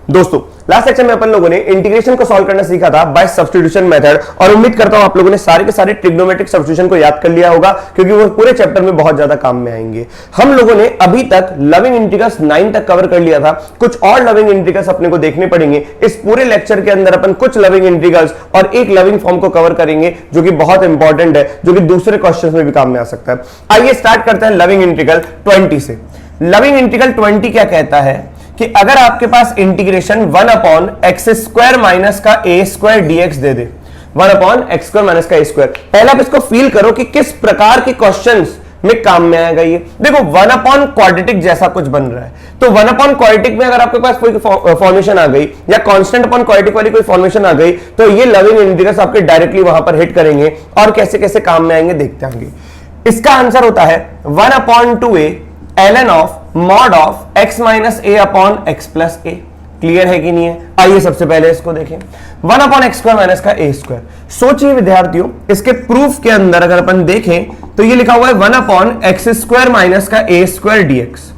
दोस्तों last lecture में अपन लोगों ने इंटीग्रेशन को सॉल्व करना सीखा था बाय सब्स्टिट्यूशन मेथड और उम्मीद करता हूं आप लोगों ने सारे के सारे ट्रिग्नोमेट्रिक सब्स्टिट्यूशन को याद कर लिया होगा क्योंकि वो पूरे चैप्टर में बहुत ज्यादा काम में आएंगे। हम लोगों ने अभी तक लविंग इंटीग्रल्स 9 तक कवर कर लिया था, कुछ और लविंग इंटीग्रल्स अपने को देखने पड़ेंगे। इस पूरे लेक्चर के अंदर अपन कुछ लविंग इंटीग्रल्स और एक लविंग फॉर्म को कवर करेंगे जो कि बहुत इंपॉर्टेंट है, जो कि दूसरे क्वेश्चन में भी काम में आ सकता है। आइए स्टार्ट करते हैं लविंग इंटीग्रल 20 से। लविंग इंटीग्रल 20 क्या कहता है कि अगर आपके पास integration 1 upon x square minus का ए स्क्वायर डीएक्स दे दे, 1 अपॉन एक्स स्क्वायर माइनस का ए स्क्वायर, पहले आप इसको फील करो कि किस प्रकार के क्वेश्चंस में काम में आएगा। ये देखो 1 अपॉन क्वाड्रेटिक जैसा कुछ बन रहा है, तो 1 अपॉन क्वाड्रेटिक में अगर आपके पास कोई फॉर्मेशन आ गई या कांस्टेंट अपॉन क्वाड्रेटिक वाली कोई फॉर्मेशन आ गई तो ये लविंग इंटीग्रल्स आपके डायरेक्टली वहां पर हिट करेंगे और कैसे कैसे काम में आएंगे देखते आएंगे। इसका आंसर होता है 1 upon 2a ln of mod of x minus a upon x plus A. Clear है कि नहीं है? आइए सबसे पहले इसको देखें। 1 अपॉन एक्स स्क्वायर माइनस का ए स्क्वायर। सोचिए विद्यार्थियों, इसके प्रूफ के अंदर अगर अपन देखें तो ये लिखा हुआ है 1 अपॉन एक्स स्क्वायर माइनस का ए स्क्वायर डीएक्स।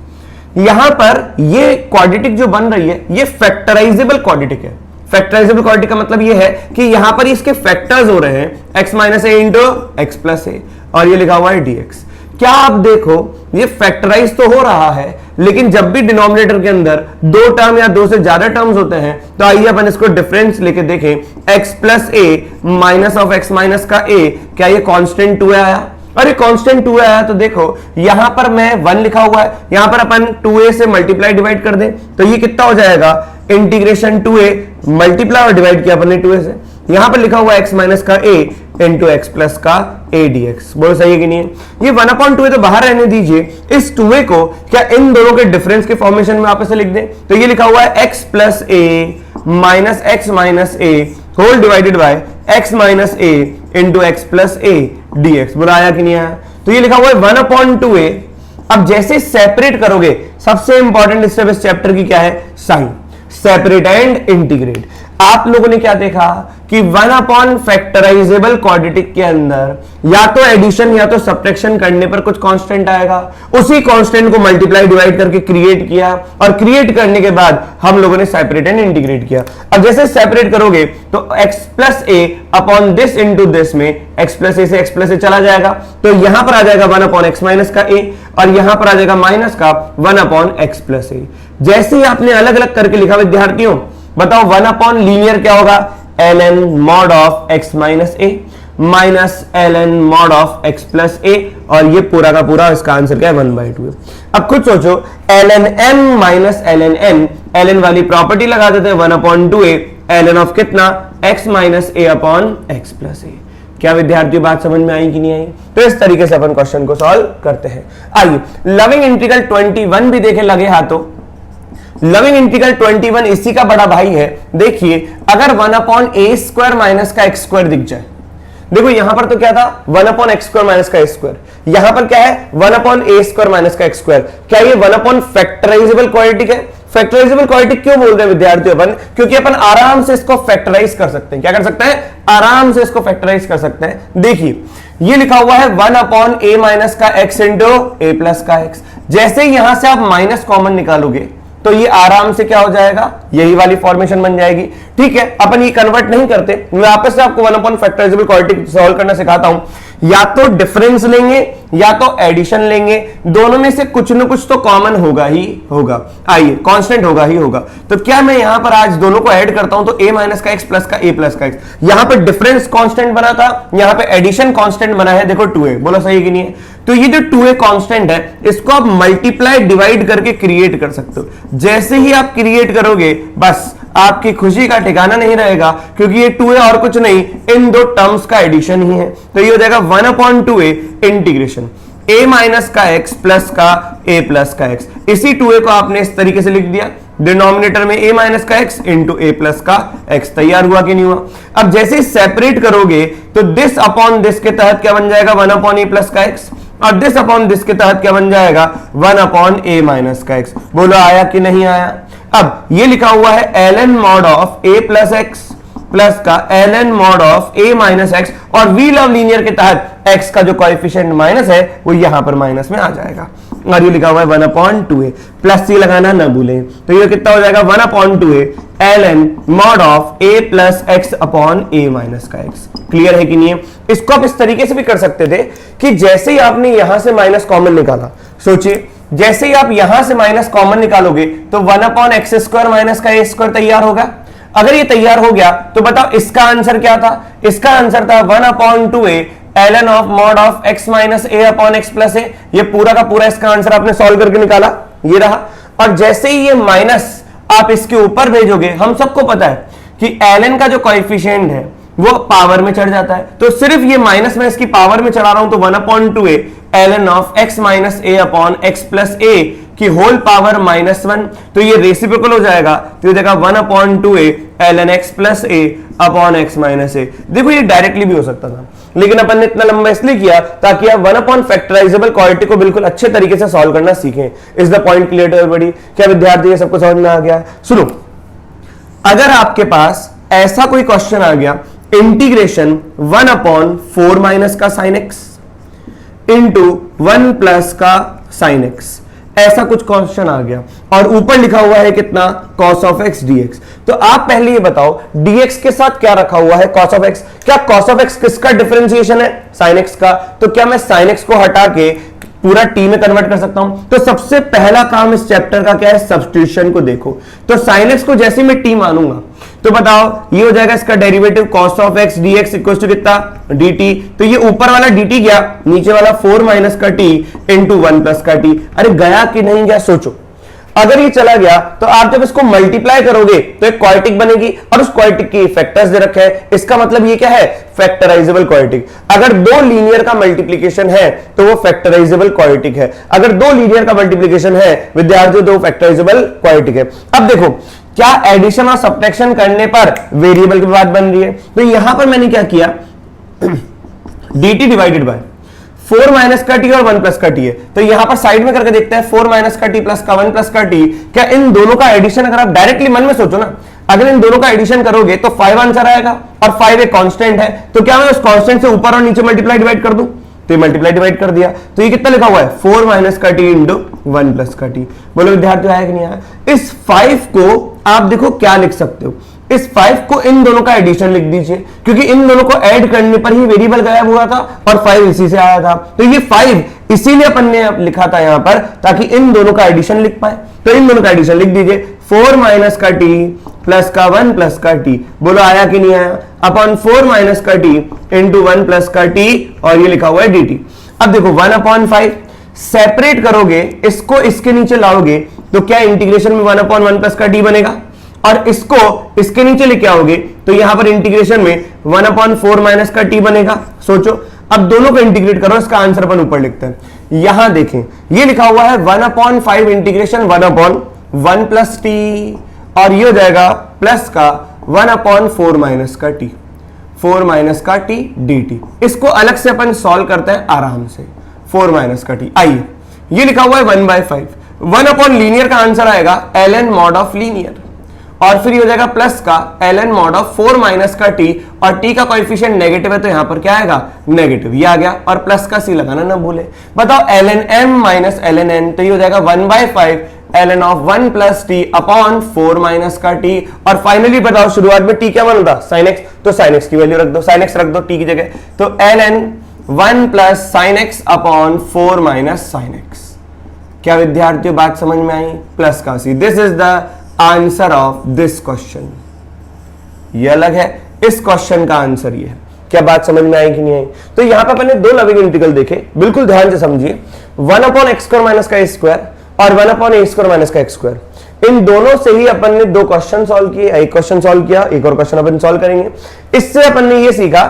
यहां पर ये क्वाड्रेटिक जो बन रही है ये फैक्टराइजेबल क्वाड्रेटिक है। फैक्टराइजेबल क्वाड्रेटिक का मतलब ये है कि यहां पर इसके फैक्टर्स हो रहे हैं x minus A into x plus a और ये लिखा हुआ है dx। क्या आप देखो ये फैक्टराइज तो हो रहा है, लेकिन जब भी डिनोमिनेटर के अंदर दो टर्म या दो से ज्यादा टर्म्स होते हैं तो आइए अपन इसको डिफरेंस लेके देखें। x plus A minus of x minus का a, क्या ये कांस्टेंट 2a आया? अरे कांस्टेंट 2a आया तो देखो यहां पर मैं 1 लिखा हुआ है, यहां पर अपन 2a से मल्टीप्लाई डिवाइड कर दें तो ये कितना हो जाएगा, इंटीग्रेशन 2a मल्टीप्लाई और डिवाइड किया अपन ने 2a से, यहां पर लिखा हुआ है x माइनस का a इंटू एक्स प्लस का a dx। बोलो सही है कि नहीं है? ये 1 अपॉन 2a तो बाहर रहने दीजिए, इस 2a को क्या इन दोनों के डिफरेंस के फॉर्मेशन में आप इसे लिख दें तो ये लिखा हुआ है x plus a minus x minus a whole divided by x minus a into x plus a dx। बोला आया कि नहीं आया? तो ये लिखा हुआ है 1 अपॉन 2a। अब जैसे सेपरेट करोगे, सबसे इंपॉर्टेंट स्टेप इस चैप्टर की क्या है, साइन, सेपरेट एंड इंटीग्रेट। आप लोगों ने क्या देखा कि 1 अपॉन फैक्टराइजेबल क्वाड्रेटिक के अंदर या तो एडिशन या तो सब्ट्रैक्शन करने पर कुछ कांस्टेंट आएगा, उसी कांस्टेंट को मल्टीप्लाई डिवाइड करके क्रिएट किया और क्रिएट करने के बाद हम लोगों ने सेपरेट एंड इंटीग्रेट किया। अब जैसे सेपरेट करोगे तो x plus A upon this into this में x प्लस ए से x प्लस ए चला जाएगा तो यहां पर आ जाएगा 1 अपॉन एक्स माइनस का a और यहां पर आ जाएगा माइनस का 1 अपॉन एक्स प्लस ए। जैसे ही आपने अलग अलग करके लिखा विद्यार्थियों, बताओ 1 अपॉन लीनियर क्या होगा, ln mod of x minus a minus ln mod of x plus a और ये पूरा का पूरा इसका आंसर क्या है 1/2। अब खुद सोचो ln m minus ln n, ln वाली प्रॉपर्टी लगा देते हैं 1 अपॉन 2a ln ऑफ कितना x minus a upon x plus ए। क्या विद्यार्थियों बात समझ में आई कि नहीं आई? तो इस तरीके से अपन क्वेश्चन को सॉल्व करते हैं। आइए लविंग इंटीग्रल 21 भी देखें लगे हाथों। लविंग इंटीग्रल 21 इसी का बड़ा भाई है। देखिए अगर 1 अपॉन ए स्क्वायर माइनस का एक्स स्क्वायर दिख जाए, देखो यहां पर तो क्या था 1 अपॉन एक्स स्क्वायर माइनस का ए स्क्वायर, यहां पर क्या है 1 अपॉन ए स्क्वायर माइनस का एक्स स्क्वायर। क्या ये 1 अपॉन फैक्टराइजेबल क्वाड्रेटिक है? फैक्टराइजेबल क्वाड्रेटिक क्यों बोल रहे हैं विद्यार्थियों अपन? क्योंकि अपन आराम से इसको फैक्टराइज कर सकते हैं। क्या कर सकते हैं? आराम से इसको फैक्टराइज कर सकते हैं। देखिए ये लिखा हुआ है 1 अपॉन ए माइनस का एक्स इंटू ए प्लस का एक्स। जैसे ही यहां से आप माइनस कॉमन निकालोगे तो ये आराम से क्या हो जाएगा, यही वाली फॉर्मेशन बन जाएगी। ठीक है, अपन ये कन्वर्ट नहीं करते, मैं वापस से आपको 1 अपॉन फैक्टराइजेबल क्वाड्रेटिक सॉल्व करना सिखाता हूं। या तो डिफरेंस लेंगे या तो एडिशन लेंगे, दोनों में से कुछ न कुछ तो कॉमन होगा ही होगा। आइए कांस्टेंट होगा ही होगा। तो क्या मैं यहां पर आज दोनों को ऐड करता हूं तो a माइनस का एक्स प्लस का a प्लस का एक्स, यहां पर डिफरेंस कांस्टेंट बना था, यहां पे एडिशन कांस्टेंट बना है, देखो 2a। बोलो सही कि नहीं है? तो ये जो 2a कांस्टेंट है इसको आप मल्टीप्लाई डिवाइड करके क्रिएट कर सकते हो। जैसे ही आप क्रिएट करोगे बस आपकी खुशी का ठिकाना नहीं रहेगा, क्योंकि ये 2a और कुछ नहीं, इन दो टर्म्स का एडिशन ही है। तो ये हो जाएगा 1 upon 2a integration a minus का x प्लस का a प्लस का x। इसी 2a को आपने इस तरीके से लिख दिया, डिनोमिनेटर में a माइनस का x इंटू a प्लस का x। तैयार हुआ कि नहीं हुआ? अब जैसे सेपरेट करोगे तो दिस अपॉन दिस के तहत क्या बन जाएगा 1 अपॉन a प्लस का x और दिस अपॉन दिस के तहत क्या बन जाएगा 1 अपॉन a माइनस का x। बोलो आया कि नहीं आया? अब ये लिखा हुआ है ln mod of a plus x plus का ln mod of a minus x और वी लव लीनियर के तहत x का जो कोएफिशिएंट माइनस है वो यहां पर माइनस में आ जाएगा। और ये लिखा हुआ है 1/2a, प्लस सी लगाना ना भूलें। तो ये कितना हो जाएगा 1/2a ln mod of a plus x upon a minus का x। क्लियर है कि नहीं है? इसको आप इस तरीके से भी कर सकते थे कि जैसे ही आपने यहां से माइनस कॉमन निकाला, सोचिए जैसे ही आप यहां से माइनस कॉमन निकालोगे तो 1/x² माइनस का a² तैयार होगा। अगर ये तैयार हो गया तो बताओ इसका आंसर क्या था? इसका आंसर था 1/2a ln of mod of x minus a upon x plus a। ये पूरा का पूरा इसका आंसर आपने सॉल्व करके निकाला, ये रहा। और जैसे ही ये माइनस आप इसके ऊपर भेजोगे, हम सबको पता है कि ln का जो कोएफिशिएंट है वो पावर में चढ़ जाता है, तो सिर्फ ये माइनस में इसकी पावर में चढ़ा रहा हूं तो 1/2a ln of x minus a upon x plus a की होल पावर -1, तो ये रेसिप्रोकल हो जाएगा, तो ये देखा 1/2a ln x plus a upon x minus a। देखो ये डायरेक्टली भी हो सकता था, लेकिन अपन ने इतना लंबा इसलिए किया ताकि आप 1 अपॉन फैक्टराइजेबल क्वाड्रेटिक को बिल्कुल अच्छे तरीके से सॉल्व करना सीखें। Is the point clear to everybody? क्या विद्यार्थी ये सबको समझ में आ गया? सुनो, अगर आपके पास ऐसा कोई क्वेश्चन आ गया, इंटीग्रेशन 1/4 माइनस का साइन x इंटू 1 प्लस का साइन x, ऐसा कुछ क्वेश्चन आ गया और ऊपर लिखा हुआ है कितना? cos of x dx। तो आप पहले ये बताओ dx के साथ क्या रखा हुआ है? cos of x। क्या cos ऑफ x किसका डिफरेंशिएशन है? sin x का। तो क्या मैं sin x को हटा के पूरा t में कन्वर्ट कर सकता हूं? तो सबसे पहला काम इस चैप्टर का क्या है? सब्स्टिट्यूशन को देखो। तो sin x को जैसे मैं t मानूंगा तो बताओ ये हो जाएगा इसका derivative cos of x dx equal to कितना? dt। तो ये ऊपर वाला dt गया, नीचे वाला 4 माइनस का t इंटू 1 प्लस का t। अरे गया कि नहीं गया? सोचो, अगर ये चला गया तो आप जब इसको मल्टीप्लाई करोगे तो एक क्वाड्रेटिक बनेगी और उस क्वाड्रेटिक के फैक्टर्स दे रखे हैं। इसका मतलब ये क्या है? Factorisable quadratic. अगर दो लीनियर का मल्टीप्लिकेशन है तो वो फैक्टराइजेबल क्वाड्रेटिक है। अगर दो लीनियर का मल्टीप्लिकेशन है विद्यार्थियों तो फैक्टराइजेबल क्वाड्रेटिक है। अब देखो क्या एडिशन और सब्ट्रैक्शन करने पर वेरिएबल की बात बन रही है, तो यहां पर मैंने क्या किया dt डिवाइडेड बाय 4 माइनस का टी और 1 प्लस का टी है, तो यहां पर साइड में करके देखते हैं 4 माइनस का टी प्लस का 1 प्लस का टी। क्या इन दोनों का एडिशन, अगर आप डायरेक्टली मन में सोचो ना, अगर इन दोनों का एडिशन करोगे तो 5 आंसर आएगा और 5 एक कांस्टेंट है, तो क्या मैं उस कांस्टेंट से ऊपर और नीचे मल्टीप्लाई डिवाइड कर दूं? तो ये मल्टीप्लाई डिवाइड कर दिया, तो ये कितना लिखा हुआ है? 4 माइनस का टी इंटू 1 प्लस का टी। बोलो विद्यार्थियों आया कि नहीं आया? इस 5 को आप देखो क्या लिख सकते हो, इस 5 को इन दोनों का एडिशन लिख दीजिए, क्योंकि इन दोनों को ऐड करने पर ही वेरिएबल गायब हुआ था और 5 इसी से आया था। तो ये 5 इसीलिए अपन ने लिखा था यहां पर ताकि इन दोनों का एडिशन लिख पाए। तो इन दोनों का एडिशन लिख दीजिए, 4 माइनस का टी प्लस का 1 प्लस का टी। बोलो आया कि नहीं आया? अपॉन 4 माइनस का टी इंटू 1 प्लस का टी और ये लिखा हुआ है dt। अब देखो 1/5 सेपरेट करोगे, इसको इसके नीचे लाओगे तो क्या इंटीग्रेशन में 1/1 प्लस का टी बनेगा, और इसको इसके नीचे लेके आओगे तो यहां पर इंटीग्रेशन में 1/4 माइनस का टी बनेगा। सोचो, अब दोनों को इंटीग्रेट करो, इसका आंसर अपन ऊपर लिखते हैं। यहां देखें ये लिखा हुआ है 1/5 इंटीग्रेशन 1/1 प्लस टी और ये हो जाएगा प्लस का 1/4 माइनस का टी, 4 माइनस का टी dt। इसको अलग से अपन सॉल्व करते हैं आराम से। 4 माइनस का टी, आइए ये लिखा हुआ है 1/5, 1 अपॉन लीनियर का आंसर आएगा ln मॉड ऑफ लीनियर, और फिर ये हो जाएगा प्लस का ln मॉड ऑफ 4 माइनस का टी, और टी का कोएफिशिएंट नेगेटिव है तो यहां पर क्या आएगा? नेगेटिव। ये आ गया और प्लस का सी लगाना ना भूले। बताओ ln m minus ln n, तो ये हो जाएगा 1/5 ln of 1 plus T upon 4 minus का टी, और फाइनली बताओ शुरुआत में टी क्या बना था? sin x, तो sin x की वैल्यू रख दो, sin x रख दो टी की जगह, तो ln 1 plus sin x upon 4 minus sin x। क्या विद्यार्थियों बात समझ में आई? प्लस का c, this is the answer of this question. ये अलग है, इस क्वेश्चन का आंसर ये है। क्या बात समझ में आई कि नहीं आई? तो यहां पर मैंने दो लविंग इंटीग्रल देखे, बिल्कुल ध्यान से समझिए, 1/x² माइनस का a² और 1/a² माइनस का x²। इन दोनों से ही अपन ने दो क्वेश्चन सॉल्व किए, एक क्वेश्चन सॉल्व किया, एक और क्वेश्चन अपन सॉल्व करेंगे। इससे अपन ने ये सीखा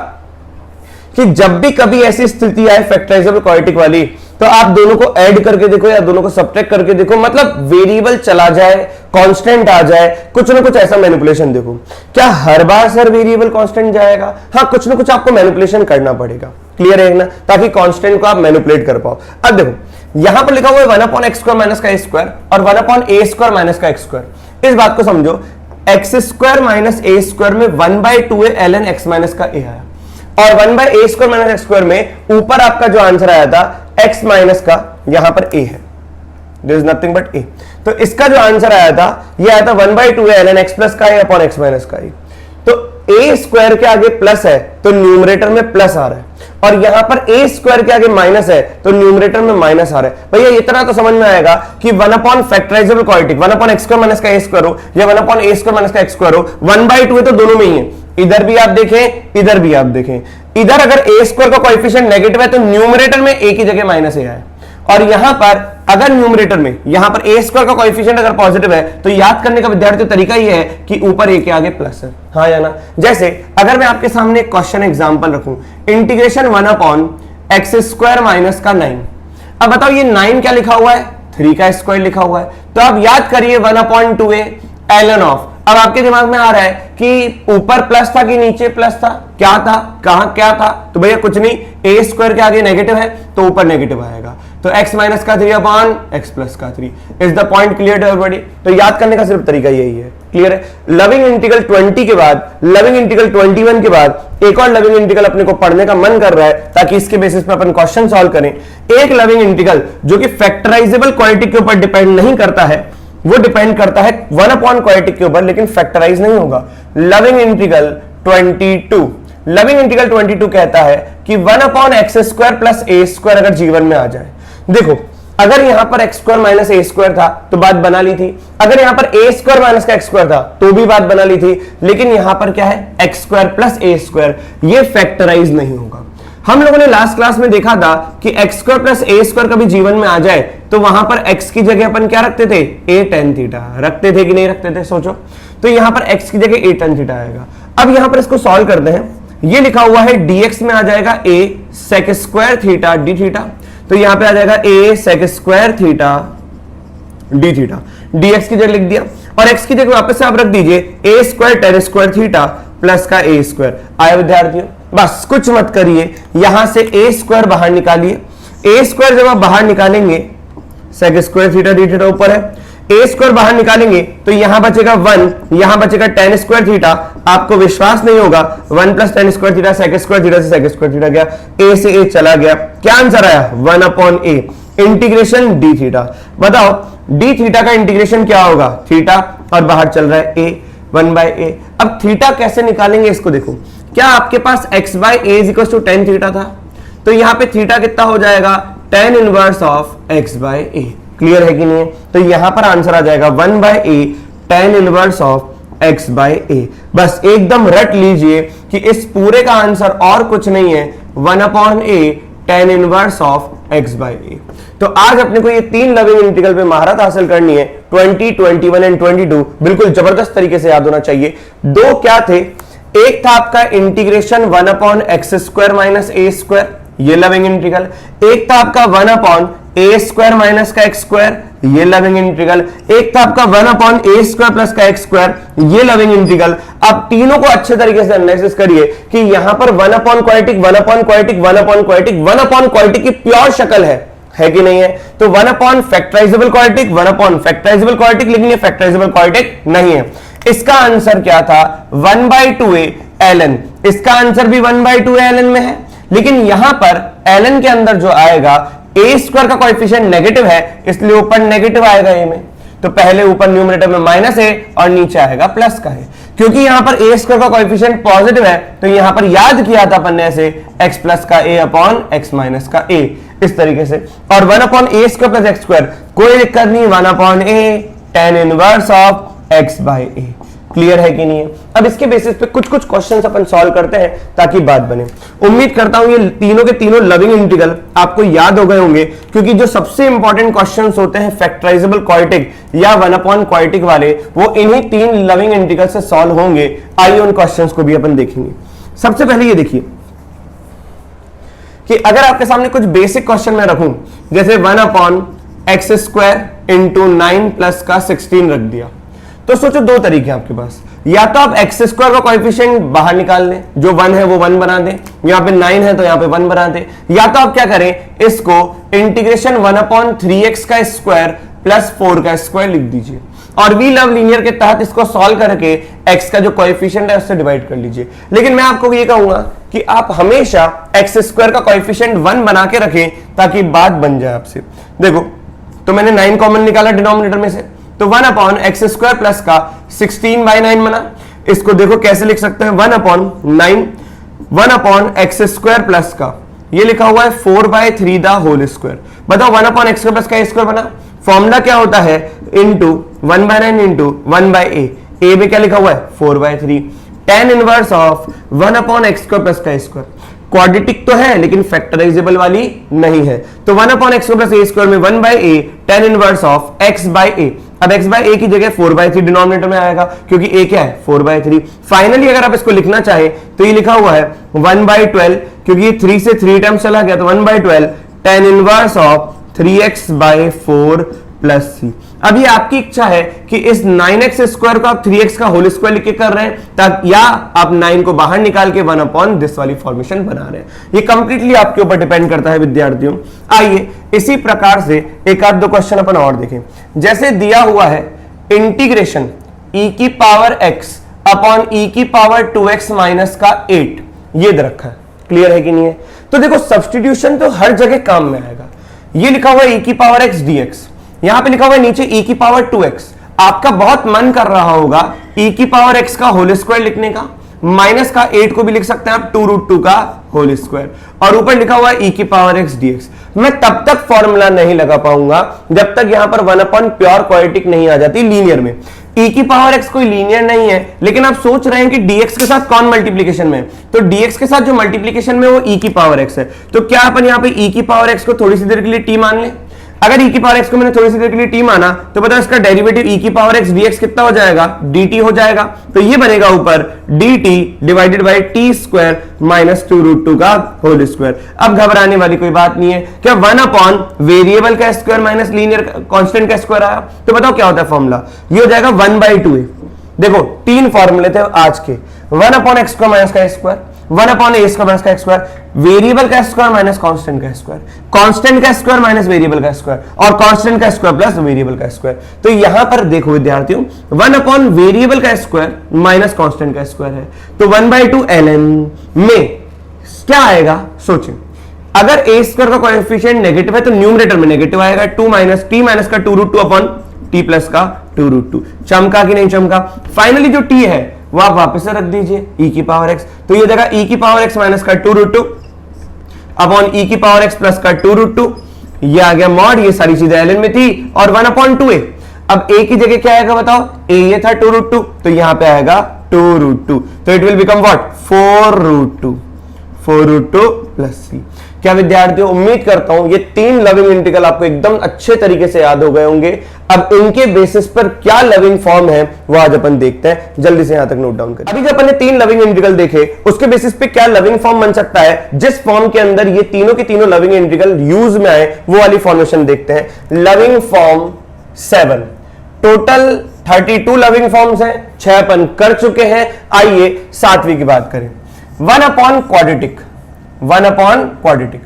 कि जब भी कभी ऐसी स्थिति आए फैक्टराइजेबल क्वाड्रेटिक वाली, तो आप दोनों को ऐड करके देखो या दोनों को सब्ट्रैक्ट करके देखो, मतलब वेरिएबल चला जाए, कांस्टेंट आ जाए, कुछ ना कुछ ऐसा मैनिपुलेशन देखो। क्या हर बार सर वेरिएबल कांस्टेंट जाएगा? हाँ, कुछ ना कुछ आपको मैनिपुलेशन करना पड़ेगा। क्लियर है ना? ताकि कांस्टेंट को आप मैनिपुलेट कर पाओ। अब देखो यहां पर लिखा हुआ है 1/x² माइनस का a² और 1/a² माइनस का x²। इस बात को समझो, x² माइनस a² में 1/2a ln x माइनस का a आया, और 1/a² माइनस x² में ऊपर आपका जो आंसर आया था x माइनस का, यहां पर a है। दिस इज नथिंग बट ए। तो इसका जो आंसर आया था ये आया था 1/2 ln x प्लस का ए अपॉन x माइनस का ए। तो ए स्क्वायर के आगे प्लस है तो न्यूमरेटर में प्लस आ रहा है, और यहां पर ए स्क्वायर के आगे माइनस है तो न्यूमरेटर में माइनस आ रहा है। भैया इतना तो समझ में आएगा कि 1 upon factorisable quadratic 1 upon x square minus का ए स्क्वायर हो या 1 अपॉन ए स्क्वायर माइनस का एक्स स्क्वायर हो, 1/2 है तो दोनों में ही है। इधर भी आप देखें इधर भी आप देखें, इधर अगर ए स्क्वायर का कोएफिशिएंट नेगेटिव है तो न्यूमरेटर में ए की जगह माइनस ए है, और यहां पर अगर न्यूमरेटर में यहां पर ए स्क्वायर का कोएफिशिएंट अगर पॉजिटिव है तो याद करने का विद्यार्थी तरीका ये है कि ऊपर ए के आगे प्लस है, हाँ या ना। जैसे अगर मैं आपके सामने एक क्वेश्चन एग्जांपल रखूं, integration 1 upon x square minus का 9। अब बताओ ये 9 क्या लिखा हुआ है, 3 का स्क्वायर लिखा हुआ है। तो आप याद करिए 1/2a ln ऑफ। अब आपके दिमाग में आ रहा है कि ऊपर प्लस था कि नीचे प्लस था, क्या था, कहां क्या था, तो भैया कुछ नहीं, ए स्क्वायर के आगे नेगेटिव है तो ऊपर नेगेटिव आएगा, तो x माइनस का 3 अपॉन एक्स प्लस का 3 is the point. Clear to everybody? तो याद करने का सिर्फ तरीका यही है। क्लियर है? लविंग इंटीग्रल 20 के बाद, लविंग इंटीग्रल 21 के बाद एक और लविंग इंटीग्रल अपने को पढ़ने का मन कर रहा है ताकि इसके बेसिस पे अपन क्वेश्चन सॉल्व करें। एक लविंग इंटीग्रल जो कि फैक्टराइजेबल क्वाड्रेटिक के ऊपर डिपेंड नहीं करता है, वो डिपेंड करता है 1 अपॉन क्वाड्रेटिक के ऊपर, लेकिन फैक्टराइज नहीं होगा। लविंग इंटीग्रल 22, लविंग इंटीग्रल 22 कहता है कि 1 upon x square plus A square अगर जीवन में आ जाए। देखो अगर यहां पर x square minus a square था तो बात बना ली थी, अगर यहां पर ए स्क्वायर माइनस का एक्स स्क्वायर था तो भी बात बना ली थी, लेकिन यहां पर क्या है, x square plus A square, ये फैक्टराइज नहीं होगा। हम लोगों ने लास्ट क्लास में देखा था कि x square plus A square कभी जीवन में आ जाए तो वहां पर एक्स की जगह अपन क्या रखते थे, ए टेन थीटा रखते थे कि नहीं रखते थे, सोचो। तो यहां पर एक्स की जगह ए टेन थीटा आएगा। अब यहां पर इसको सॉल्व करते हैं, ये लिखा हुआ है dx में आ जाएगा a sec square theta D theta, तो यहां पे आ जाएगा a sec square theta D theta, dx की जगह लिख दिया, और x की जगह वापस से आप रख दीजिए a square ten square theta plus का a स्क्वायर। आया विद्यार्थियों? बस कुछ मत करिए, यहां से a स्क्वायर बाहर निकालिए, a स्क्वायर जब आप बाहर निकालेंगे sec square theta D theta ऊपर है, ए स्क्वायर बाहर निकालेंगे तो यहां बचेगा 1, यहां बचेगा टेन स्क्वायर थीटा। आपको विश्वास नहीं होगा, 1 plus tan square theta sec square theta से सेक स्क्वायर थीटा गया, ए से ए चला गया, क्या आंसर आया, 1 upon a integration D theta. बताओ डी थीटा का इंटीग्रेशन क्या होगा, थीटा और बाहर चल रहा है ए, 1/a। अब थीटा कैसे निकालेंगे इसको देखो, क्या आपके पास x by a is equal to tan theta था, तो यहां पे थीटा कितना हो जाएगा, tan inverse of x by a. Clear है कि नहीं है? तो यहां पर आंसर आ जाएगा 1/a tan inverse of x by a. बस एकदम रट लीजिए कि इस पूरे का आंसर और कुछ नहीं है, 1 upon a tan inverse of x by a. तो आज अपने को ये तीन लविंग इंटीग्रल पे महारत हासिल करनी है, 20, 21 एंड 22 बिल्कुल जबरदस्त तरीके से याद होना चाहिए। दो क्या थे, एक था आपका integration 1 upon x square minus a square, ये लविंग इंटीग्रल, एक था आपका 1 अपॉन ए स्क्वायर माइनस का एक्स स्क्वायर, ये लविंग इंटीग्रल, एक था आपका 1 अपॉन ए स्क्वायर प्लस का एक्स स्क्वायर, ये लविंग इंटीग्रल। आप तीनों को अच्छे तरीके से एनालिसिस करिए कि यहां पर 1 upon quadratic 1 upon quadratic 1 upon quadratic 1 upon quadratic की प्योर शक्ल है कि नहीं है? तो 1 upon factorisable quadratic 1 upon factorisable quadratic, लेकिन ये फैक्टराइजेबल क्वाड्रेटिक नहीं है। इसका आंसर क्या था, 1/2a ln, इसका आंसर भी 1/2a ln में है, लेकिन यहां पर ln के अंदर जो आएगा ए स्क्वायर का कोएफिशिएंट नेगेटिव है, इसलिए ऊपर नेगेटिव आएगा ए में, तो पहले ऊपर न्यूमरेटर में माइनस है और नीचे आएगा प्लस का है। क्योंकि यहां पर ए स्क्वायर का कोएफिशिएंट पॉजिटिव है तो यहां पर याद किया था अपन ने ऐसे x प्लस का a अपॉन x माइनस का a, इस तरीके से। और 1 upon a square plus x square कोई दिक्कत नहीं, 1 upon a tan inverse of x by a. Clear है कि नहीं है? अब इसके बेसिस पे कुछ कुछ क्वेश्चंस अपन सॉल्व करते हैं ताकि बात बने। उम्मीद करता हूं ये तीनों के तीनों लविंग इंटीग्रल आपको याद हो गए होंगे, क्योंकि जो सबसे इंपॉर्टेंट क्वेश्चंस होते हैं फैक्टराइजेबल क्वाड्रेटिक या 1 अपॉन क्वाड्रेटिक वाले, वो इन्हीं तीन लविंग इंटीग्रल से सॉल्व होंगे। आइए उन क्वेश्चंस को भी अपन देखेंगे। सबसे पहले ये देखिए कि अगर आपके सामने कुछ बेसिक क्वेश्चन मैं रखूं, जैसे 1 upon x square into 9 plus का 16 रख दिया, तो सोचो दो तरीके हैं आपके पास, या तो आप एक्स स्क्वायर का कोएफिशिएंट बाहर निकाल लें, जो 1 है वो 1 बना दें, यहाँ पे 9 है तो यहाँ पे 1 बना दें, या तो आप क्या करें, इसको इंटीग्रेशन 1 अपॉन 3x का स्क्वायर प्लस 4 का स्क्वायर लिख दीजिए, और वी लव लीनियर के तहत इसको सॉल्व करके x का जो कोएफिशिएंट है उससे डिवाइड कर लीजिए। लेकिन मैं आपको ये कहूंगा कि आप हमेशा एक्स स्क्वायर का कोएफिशिएंट 1 बना के रखें ताकि बात बन जाए आपसे। देखो तो मैंने 9 कॉमन निकाला डिनोमिनेटर में से, तो 1 अपॉन एक्स स्क्वायर प्लस का 16/9 बना। इसको देखो कैसे लिख सकते हैं, 1 upon 9, 1 upon x square plus का ये लिखा हुआ है 4/3 द होल स्क्वायर। बताओ 1 अपॉन एक्स स्क्वायर प्लस का ए स्क्वायर बना। फॉर्मूला क्या होता है, इंटू 1/9 इंटू 1/a, ए में क्या लिखा हुआ है 4/3, tan inverse of 1 upon x square plus का स्क्वायर। क्वाड्रेटिक तो है लेकिन फैक्टराइजेबल वाली नहीं है, तो 1 upon x square plus A square में 1/a tan inverse of x/a। अब x/a की जगह 4/3 डिनोमिनेटर में आएगा क्योंकि a क्या है 4/3। फाइनली अगर आप इसको लिखना चाहे तो ये लिखा हुआ है 1/12, क्योंकि ये 3 से 3 टाइम्स चला गया, तो 1/12 tan inverse of 3x/4 plus c. अब ये आपकी इच्छा है कि इस 9x स्क्वायर को आप 3x का होल स्क्वायर लिख के कर रहे हैं, तब या आप 9 को बाहर निकाल के 1 अपॉन दिस वाली फॉर्मेशन बना रहे हैं। ये कंप्लीटली आपके ऊपर डिपेंड करता है विद्यार्थियों। आइए इसी प्रकार से एक आध दो क्वेश्चन अपन और देखें। जैसे दिया हुआ है इंटीग्रेशन e की पावर x अपॉन e की पावर 2x माइनस का 8, ये दे रखा है, क्लियर है कि नहीं है। तो देखो सब्स्टिट्यूशन तो हर जगह काम में आएगा। ये लिखा हुआ है e की पावर x dx, यहां पे लिखा हुआ है नीचे e की पावर 2x। आपका बहुत मन कर रहा होगा e की पावर x का होल स्क्वायर लिखने का, माइनस का 8 को भी लिख सकते हैं आप 2√2 का होल स्क्वायर, और ऊपर लिखा हुआ है e की पावर x dx। मैं तब तक फॉर्मूला नहीं लगा पाऊंगा जब तक यहां पर 1 अपॉन प्योर क्वाड्रेटिक नहीं आ जाती लीनियर में। e की पावर x कोई लीनियर नहीं है, लेकिन आप सोच रहे हैं कि dx के साथ कौन मल्टीप्लीकेशन में, तो dx के साथ जो मल्टीप्लीकेशन में वो e की पावर x है। तो क्या अपन यहां पे e की पावर x को थोड़ी सी देर के लिए t मान लें। अगर e की पावर x को मैंने थोड़ी सी देर के लिए t माना तो बताओ इसका डेरिवेटिव e की पावर x dx कितना हो जाएगा, dt हो जाएगा। तो ये बनेगा ऊपर dt divided by t square minus 2√2 का होल स्क्वायर। अब घबराने वाली कोई बात नहीं है, क्या 1 अपॉन वेरिएबल का स्क्वायर माइनस लीनियर कांस्टेंट का स्क्वायर आया, तो बताओ क्या होता है फॉर्मूला, ये हो जाएगा 1/2a। देखो 3 फॉर्मूले थे आज के, 1 अपॉन एक्स स्क्वायर माइनस का square, 1 upon a square minus का स्क्वायर, वेरिएबल का स्क्वायर माइनस कांस्टेंट का स्क्वायर, कांस्टेंट का स्क्वायर माइनस वेरिएबल का स्क्वायर, और कांस्टेंट का स्क्वायर प्लस वेरिएबल का स्क्वायर। तो यहां पर देखो विद्यार्थियों 1 अपॉन वेरिएबल का स्क्वायर माइनस कांस्टेंट का स्क्वायर है, तो 1/2 ln में क्या आएगा सोचें। अगर ए स्क्वायर का कोएफिशिएंट नेगेटिव है तो न्यूमरेटर में नेगेटिव आएगा, 2 माइनस टी माइनस का 2√2 अपॉन टी प्लस का 2√2। चमका कि नहीं चमका। फाइनली जो टी है वो आप वापस से रख दीजिए e की पावर x, तो ये जगह e की पावर x माइनस का 2√2 अपॉन e की पावर x प्लस का 2√2, ये आ गया मॉड, ये सारी चीजें ln में थी, और 1 अपॉन 2a। अब a की जगह क्या आएगा बताओ, a ये था 2√2, तो यहां पे आएगा 2√2, तो it will become what 4√2 plus c। क्या विद्यार्थियों उम्मीद करता हूं ये 3 लविंग इंटीग्रल आपको एकदम अच्छे तरीके से याद हो गए होंगे। अब इनके बेसिस पर क्या लविंग फॉर्म है वो आज अपन देखते हैं, जल्दी से यहां तक नोट डाउन करें। अभी जब अपन ने 3 लविंग इंटीग्रल देखे उसके बेसिस पे क्या लविंग फॉर्म बन सकता है, जिस फॉर्म के अंदर ये तीनों के तीनों लविंग इंटीग्रल यूज में आए वो वाली फॉर्मेशन देखते हैं। Loving form 7, total 32 loving forms हैं, 6 अपन कर चुके हैं। आइए 7वीं की बात करें, 1 अपॉन क्वाड्रेटिक। 1 अपॉन क्वाड्रेटिक,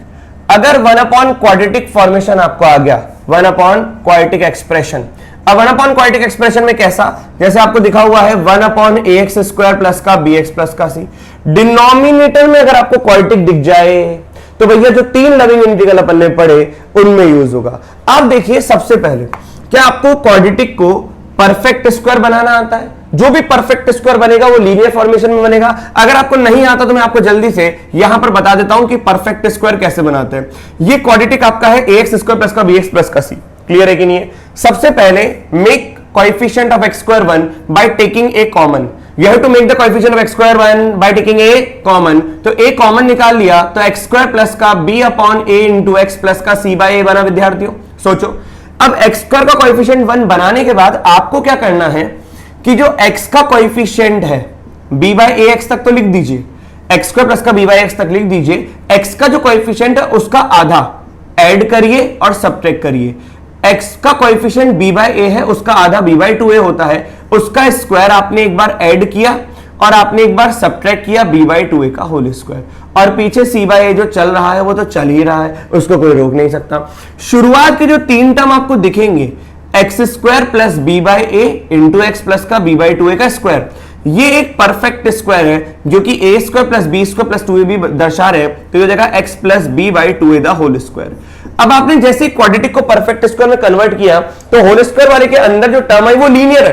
अगर 1 अपॉन क्वाड्रेटिक फॉर्मेशन आपको आ गया, 1 अपॉन क्वाड्रेटिक एक्सप्रेशन। अब 1 अपॉन क्वाड्रेटिक एक्सप्रेशन में कैसा, जैसे आपको दिखा हुआ है 1 अपॉन ए एक्स स्क्वायर प्लस का बी एक्स प्लस का सी। डिनोमिनेटर में अगर आपको क्वाड्रेटिक दिख जाए तो भैया जो 3 लविंग इंटीग्रल अपन ने पढ़े उनमें यूज होगा। आप देखिए सबसे पहले क्या आपको क्वाड्रेटिक को परफेक्ट स्क्वायर बनाना आता है। जो भी परफेक्ट स्क्वायर बनेगा वो लीनियर फॉर्मेशन में बनेगा। अगर आपको नहीं आता तो मैं आपको जल्दी से यहां पर बता देता हूं कि परफेक्ट स्क्वायर कैसे बनाते हैं। ये क्वाड्रेटिक आपका है ax स्क्वायर प्लस का bx प्लस का c, क्लियर है कि नहीं है। सबसे पहले make coefficient of x square 1 by taking a common. You have to make the coefficient of x square 1 by taking a common. तो a कॉमन निकाल लिया तो x स्क्वायर प्लस का b upon a into x plus का c by a बना। विद्यार्थियों सोचो, अब x स्क्वायर का कोएफिशिएंट 1 बनाने के बाद आपको क्या करना है कि जो x का कोएफिशिएंट है b बाय ax तक तो लिख दीजिए, x स्क्वायर प्लस का b बाय x तक लिख दीजिए। x का जो कोएफिशिएंट है उसका आधा ऐड करिए और सब्ट्रैक्ट करिए। x का कोएफिशिएंट b बाय a है, उसका आधा b बाय 2a होता है, उसका स्क्वायर आपने एक बार ऐड किया और आपने एक बार सब्ट्रैक्ट किया b बाय 2a का होल स्क्वायर, और पीछे c बाय a जो चल रहा है वो तो चल ही रहा है, उसको कोई रोक नहीं सकता। शुरुआत के जो 3 टर्म आपको दिखेंगे x square plus b by a into x plus का बी बाई 2a का स्क्वायर, ये एक परफेक्ट स्क्वायर है जो कि a square plus B square plus 2ab दर्शा रहे हैं, तो ये हो जाएगा x plus b by 2a the whole square. अब आपने जैसे क्वाड्रेटिक को परफेक्ट स्क्वायर में कन्वर्ट किया तो होल स्क्वायर वाले के अंदर जो टर्म है वो लीनियर है,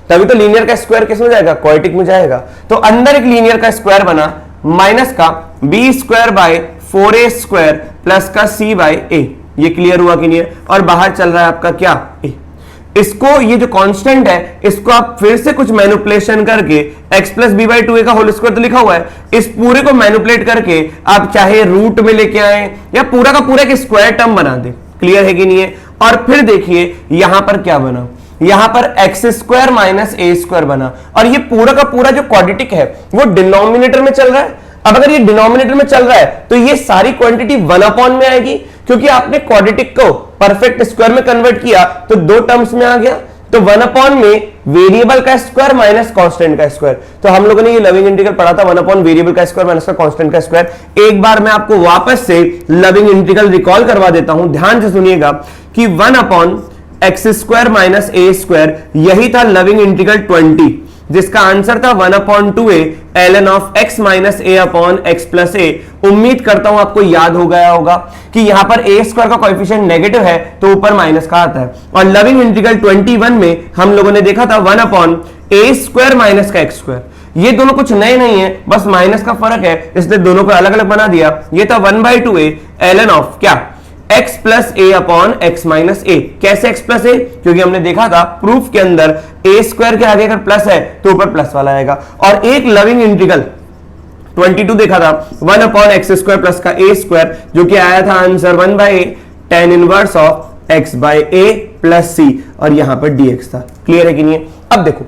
तभी तो लीनियर का स्क्वायर किस में जाएगा, क्वाड्रेटिक में जाएगा। तो अंदर एक लीनियर का स्क्वायर बना माइनस का b square by 4a square plus का c बाय a, ये क्लियर हुआ कि नहीं है। और बाहर चल रहा है आपका क्या, a। इसको ये जो कांस्टेंट है इसको आप फिर से कुछ मैनिपुलेशन करके x plus b by 2a का होल स्क्वायर तो लिखा हुआ है, इस पूरे को मैनिपुलेट करके आप चाहे रूट में लेके आए या पूरा का पूरा एक स्क्वायर टर्म बना दे, क्लियर है कि नहीं है। और फिर देखिए यहां पर क्या बना, यहां पर x square minus a square बना, और ये पूरा का पूरा जो क्वाड्रेटिक है वो डिनोमिनेटर में चल रहा है। अब अगर ये डिनोमिनेटर में चल रहा है तो ये सारी क्वांटिटी 1 में आएगी, क्योंकि आपने क्वाड्रेटिक को परफेक्ट स्क्वायर में कन्वर्ट किया तो दो टर्म्स में आ गया। तो 1 में वेरिएबल का स्क्वायर माइनस कांस्टेंट का स्क्वायर। तो हम लोगों ने ये लविंग इंटीग्रल पढ़ा था 1 वेरिएबल का स्क्वायर माइनस का कांस्टेंट का स्क्वायर। एक बार मैं आपको वापस से लविंग इंटीग्रल रिकॉल करवा देता हूं, ध्यान से सुनिएगा कि 1 x square minus a square, यही था लविंग इंटीग्रल 20, जिसका आंसर था 1/2a ln of x minus a upon x plus a. उम्मीद करता हूं आपको याद हो गया होगा कि यहां पर a स्क्वायर का कोएफिशिएंट नेगेटिव है तो ऊपर माइनस का आता है। और लविंग इंटीग्रल 21 में हम लोगों ने देखा था 1/a स्क्वायर माइनस का एक्स स्क्वायर। ये दोनों कुछ नए नहीं है, बस माइनस का फर्क है, इसलिए दोनों को अलग अलग बना दिया। ये था 1/2a ln ऑफ क्या, x प्लस ए अपॉन एक्स माइनस ए। कैसे x प्लस ए, क्योंकि हमने देखा था प्रूफ के अंदर a स्क्वायर के आगे अगर प्लस है तो ऊपर प्लस वाला आएगा। और एक लविंग इंटीग्रल 22 देखा था 1/x स्क्वायर प्लस का a स्क्वायर, जो कि आया था answer 1/a tan inverse of x by a plus c, और यहां पर dx था। क्लियर है कि नहीं है। अब देखो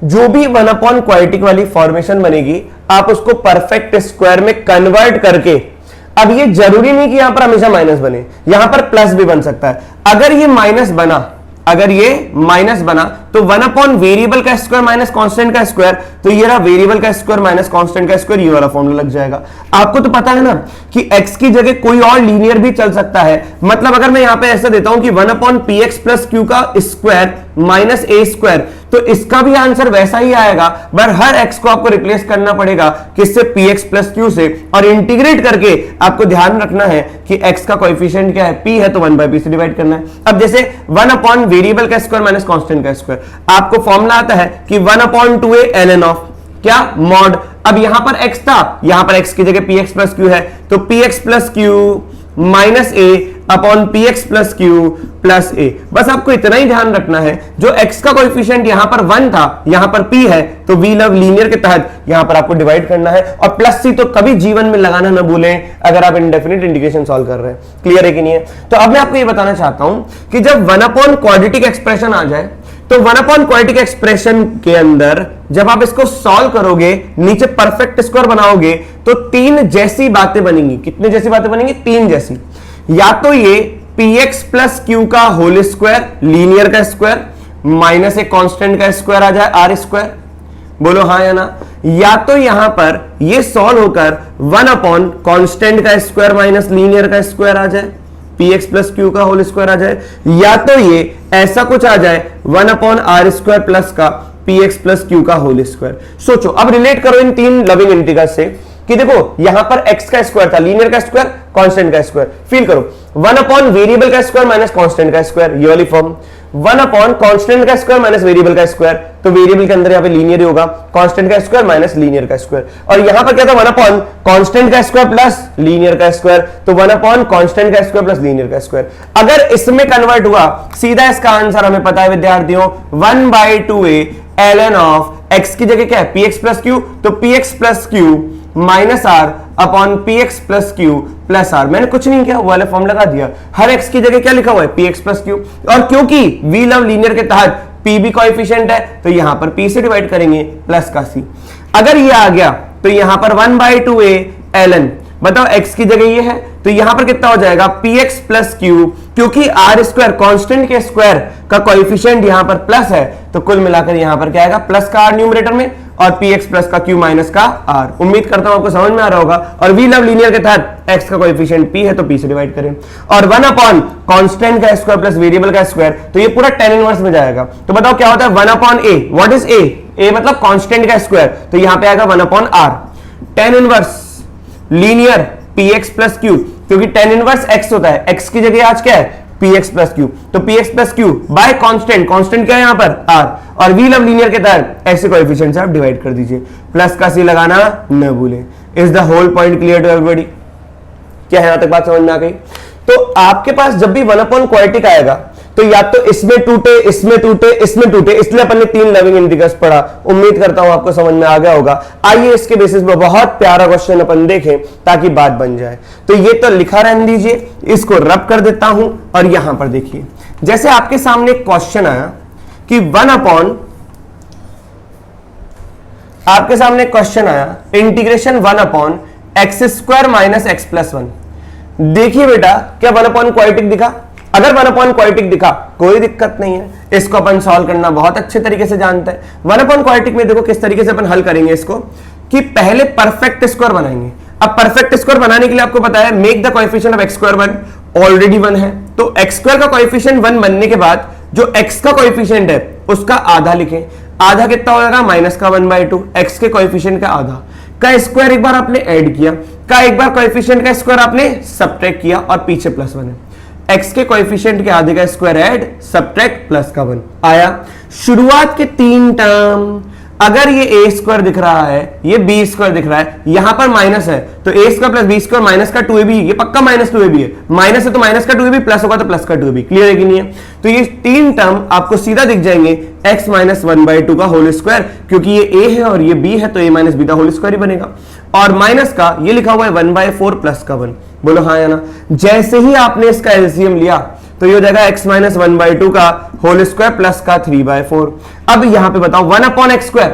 जो भी 1 क्वाड्रेटिक वाली फॉर्मेशन बनेगी आप उसको परफेक्ट स्क्वायर में कन्वर्ट करके, अब ये जरूरी नहीं कि यहां पर हमेशा माइनस बने, यहां पर प्लस भी बन सकता है। अगर ये माइनस बना, अगर ये माइनस बना तो 1 वेरिएबल का स्क्वायर माइनस कांस्टेंट का स्क्वायर, तो ये रहा वेरिएबल का स्क्वायर माइनस कांस्टेंट का स्क्वायर, ये वाला फॉर्मूला लग जाएगा। आपको तो पता है ना कि x की जगह कोई और लीनियर भी चल सकता है। मतलब अगर मैं यहां पे ऐसा देता हूं कि 1/px प्लस q का स्क्वायर माइनस ए स्क्वायर, तो इसका भी आंसर वैसा ही आएगा, पर हर x को आपको रिप्लेस करना पड़ेगा किससे, px प्लस q से, और इंटीग्रेट करके आपको ध्यान रखना है कि x का कोएफिशिएंट क्या है, p है, तो 1/p से डिवाइड करना है। अब जैसे 1 वेरिएबल का स्क्वायर माइनस कांस्टेंट का स्क्वायर, आपको फॉर्मूला आता है कि 1/2a ln ऑफ क्या, मॉड। अब यहां पर x था, यहां पर x की जगह px प्लस q है, तो px plus q minus a upon px plus q plus a। बस आपको इतना ही ध्यान रखना है, जो x का कोएफिशिएंट यहां पर 1 था, यहां पर p है, तो वी लव लीनियर के तहत यहां पर आपको डिवाइड करना है। और प्लस c तो कभी जीवन में लगाना ना भूलें अगर आप इंडेफिनिट इंटीग्रेशन सॉल्व कर रहे हैं। क्लियर है कि नहीं है। तो अब मैं आपको ये बताना चाहता हूं कि जब 1 क्वाड्रेटिक एक्सप्रेशन आ जाए, तो 1 क्वाड्रेटिक एक्सप्रेशन के अंदर जब आप इसको सॉल्व करोगे, नीचे परफेक्ट स्क्वायर बनाओगे, तो 3 जैसी बातें बनेंगी। कितने जैसी बातें बनेंगी, 3 जैसी। या तो ये px प्लस q का होल स्क्वायर, लीनियर का स्क्वायर, माइनस एक कांस्टेंट का स्क्वायर आ जाए आर स्क्वायर, बोलो हाँ या ना। या तो यहां पर ये सॉल्व होकर 1 कांस्टेंट का स्क्वायर माइनस लीनियर का स्क्वायर आ जाए, px प्लस q का होल स्क्वायर आ जाए। या तो ये ऐसा कुछ आ जाए 1/r स्क्वायर प्लस का px प्लस q का होल स्क्वायर। सोचो, अब रिलेट करो इन 3 लविंग इंटीग्रल से कि देखो यहां पर x का स्क्वायर था, लीनियर का स्क्वायर, कांस्टेंट का स्क्वायर। फील करो 1 वेरिएबल का स्क्वायर माइनस कांस्टेंट का स्क्वायर, ये वाली फॉर्म। 1 कांस्टेंट का स्क्वायर माइनस वेरिएबल का स्क्वायर, तो वेरिएबल के अंदर यहां पे लीनियर ही होगा, कांस्टेंट का स्क्वायर माइनस लीनियर का स्क्वायर। और यहां पर क्या था 1 कांस्टेंट का स्क्वायर प्लस लीनियर का स्क्वायर, तो 1 कांस्टेंट का स्क्वायर प्लस लीनियर का स्क्वायर। अगर इसमें कन्वर्ट हुआ, सीधा इसका आंसर हमें पता है विद्यार्थियों, 1/2a ln ऑफ x की जगह क्या है, px प्लस q, तो px plus q minus r upon px plus q plus r. मैंने कुछ नहीं किया, वो वाला फॉर्म लगा दिया। हर x की जगह क्या लिखा हुआ है, px प्लस q, और क्योंकि वी लव लीनियर के तहत p भी कोएफिशिएंट है, तो यहां पर p से डिवाइड करेंगे प्लस का c। अगर ये आ गया तो यहां पर 1/2a ln, बताओ x की जगह ये है, तो यहां पर कितना हो जाएगा, px प्लस q, क्योंकि आर स्क्वायर कांस्टेंट के स्क्वायर का कोएफिशिएंट यहां पर प्लस है, तो कुल मिलाकर यहां पर क्या आएगा, प्लस का आर न्यूमरेटर में और px प्लस का q माइनस का r। उम्मीद करता हूं आपको समझ में आ रहा होगा। और वी लव लीनियर के तहत x का कोएफिशिएंट p है, तो p से डिवाइड करें। और 1 कांस्टेंट का स्क्वायर प्लस वेरिएबल का स्क्वायर, तो ये पूरा tan इनवर्स में जाएगा। तो बताओ क्या होता है 1/a, what is a? a मतलब कांस्टेंट का स्क्वायर, तो यहां पे आएगा 1/r। tan inverse linear px plus q, क्योंकि tan इनवर्स x होता है, x की जगह आज क्या है px प्लस क्यू, तो px plus Q by constant, constant क्या है यहां पर r, और व्हील ऑफ लीनियर के तहत ऐसे कोएफिशिएंट से आप डिवाइड कर दीजिए, प्लस का सी लगाना न भूलें। Is the whole point clear to everybody? क्या यहां तक बात समझ में आ गई? तो आपके पास जब भी 1 क्वाड्रेटिक आएगा तो या तो इसमें टूटे, इसमें टूटे, इसमें टूटे, इसलिए अपन ने 3 लविंग इंटीग्रल्स पढ़ा। उम्मीद करता हूं आपको समझ में आ गया होगा। आइए इसके बेसिस पे बहुत प्यारा क्वेश्चन अपन देखें ताकि बात बन जाए। तो ये तो लिखा रहने दीजिए, इसको रब कर देता हूं और यहां पर देखिए, जैसे आपके सामने क्वेश्चन आया कि आपके सामने क्वेश्चन आया integration 1/x² minus x plus 1। देखिए बेटा, क्या 1 क्वाड्रेटिक दिखा? अगर 1 क्वाड्रेटिक दिखा कोई दिक्कत नहीं है, इसको अपन सॉल्व करना बहुत अच्छे तरीके से जानते हैं। 1 क्वाड्रेटिक में देखो किस तरीके से अपन हल करेंगे इसको, कि पहले परफेक्ट स्क्वायर बनाएंगे। अब परफेक्ट स्क्वायर बनाने के लिए आपको पता है make the coefficient of x² 1, already 1 है, तो x² का कोएफिशिएंट 1 बनने के बाद जो x का कोएफिशिएंट है उसका आधा लिखें। आधा कितना हो जाएगा? माइनस का 1/2, x के कोएफिशिएंट का आधा का स्क्वायर एक बार आपने ऐड किया, का एक बार कोएफिशिएंट का स्क्वायर आपने सब्ट्रैक्ट किया और पीछे प्लस 1 है। x के कोएफिशिएंट के आधे का स्क्वायर ऐड, सब्ट्रैक्ट, प्लस का 1 आया। शुरुआत के 3 टर्म, अगर ये a² दिख रहा है, ये b² दिख रहा है, यहां पर माइनस है तो a² प्लस b² माइनस का 2ab, ये पक्का माइनस 2ab है, माइनस है तो माइनस का 2ab, प्लस होगा तो प्लस का 2ab। क्लियर है कि नहीं है? तो ये 3 टर्म आपको सीधा दिख जाएंगे x माइनस 1/2 का होल स्क्वायर, क्योंकि ये a है और ये b है तो a माइनस b का होल स्क्वायर ही बनेगा। और माइनस का ये लिखा हुआ है 1/4 प्लस का 1। बोलो हाँ या ना? जैसे ही आपने इसका एलसीएम लिया तो ये हो जाएगा x माइनस 1/2 का होल स्क्वायर प्लस का 3/4। अब यहां पे बताओ 1/x²,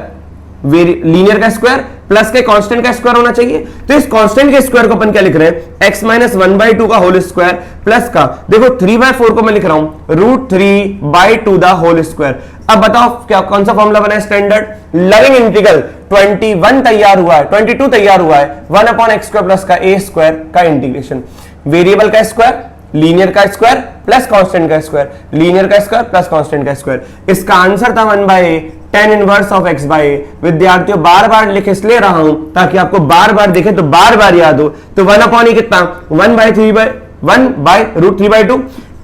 लीनियर का स्क्वायर प्लस के कांस्टेंट का स्क्वायर होना चाहिए, तो इस कांस्टेंट के स्क्वायर को अपन क्या लिख रहे हैं? x माइनस 1/2 का होल स्क्वायर प्लस का, देखो 3/4 को मैं लिख रहा हूं √3/2 द होल स्क्वायर। अब बताओ क्या कौन सा फॉर्मूला बना है? स्टैंडर्ड लविंग इंटीग्रल 21 तैयार हुआ है, 22 तैयार हुआ है, 1/x² प्लस का a² का इंटीग्रेशन, वेरिएबल का स्क्वायर, लीनियर का स्क्वायर प्लस कांस्टेंट का स्क्वायर, लीनियर का स्क्वायर प्लस कांस्टेंट का स्क्वायर। इसका आंसर था 1/a, tan inverse of x by a। विद्यार्थियों बार बार लिख इसलिए रहा हूं ताकि आपको बार बार देखे तो बार बार याद हो। तो 1/e कितना? 1/√3/2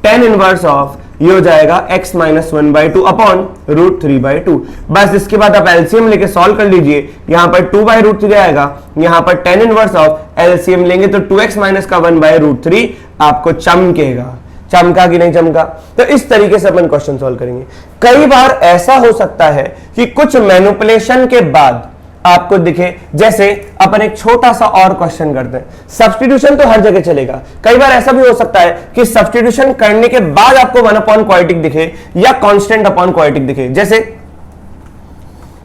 tan इनवर्स ऑफ, ये हो जाएगा x माइनस 1/2 अपॉन √3/2। बस इसके बाद आप एलसीएम लेके सॉल्व कर लीजिए। यहां पर 2/√3 आएगा, यहां पर tan इनवर्स ऑफ एलसीएम लेंगे तो 2x माइनस का 1/√3 आपको चमकेगा। चमका कि नहीं चमका? तो इस तरीके से अपन क्वेश्चन सॉल्व करेंगे। कई बार ऐसा हो सकता है कि कुछ मैनिपुलेशन के बाद आपको दिखे, जैसे अपन एक छोटा सा और क्वेश्चन करते हैं। सब्स्टिट्यूशन तो हर जगह चलेगा, कई बार ऐसा भी हो सकता है कि सब्स्टिट्यूशन करने के बाद आपको 1 क्वाड्रेटिक दिखे या कांस्टेंट अपॉन क्वाड्रेटिक दिखे। जैसे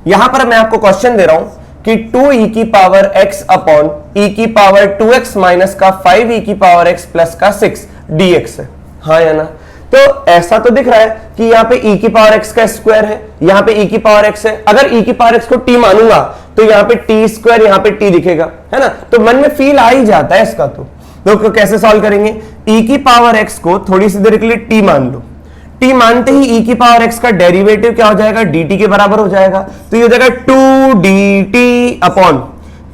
यहां पर मैं आपको क्वेश्चन दे रहा हूं कि 2e की पावर x अपॉन e की पावर 2x माइनस का 5e की पावर x प्लस का 6 dx है, हाँ या ना? तो ऐसा तो दिख रहा है कि यहाँ पे e की पावर x का स्क्वायर है, यहाँ पे e की पावर x है। अगर e की पावर x को t मानूंगा तो यहाँ पे t², यहाँ पे t दिखेगा, है ना? तो मन में फील आ ही जाता है इसका। तो कैसे सॉल्व करेंगे? e की पावर x को थोड़ी सी देर के लिए t मान लो, t मानते ही e की पावर x का डेरिवेटिव क्या हो जाएगा? dt के बराबर हो जाएगा। तो ये हो जाएगा 2dt अपॉन,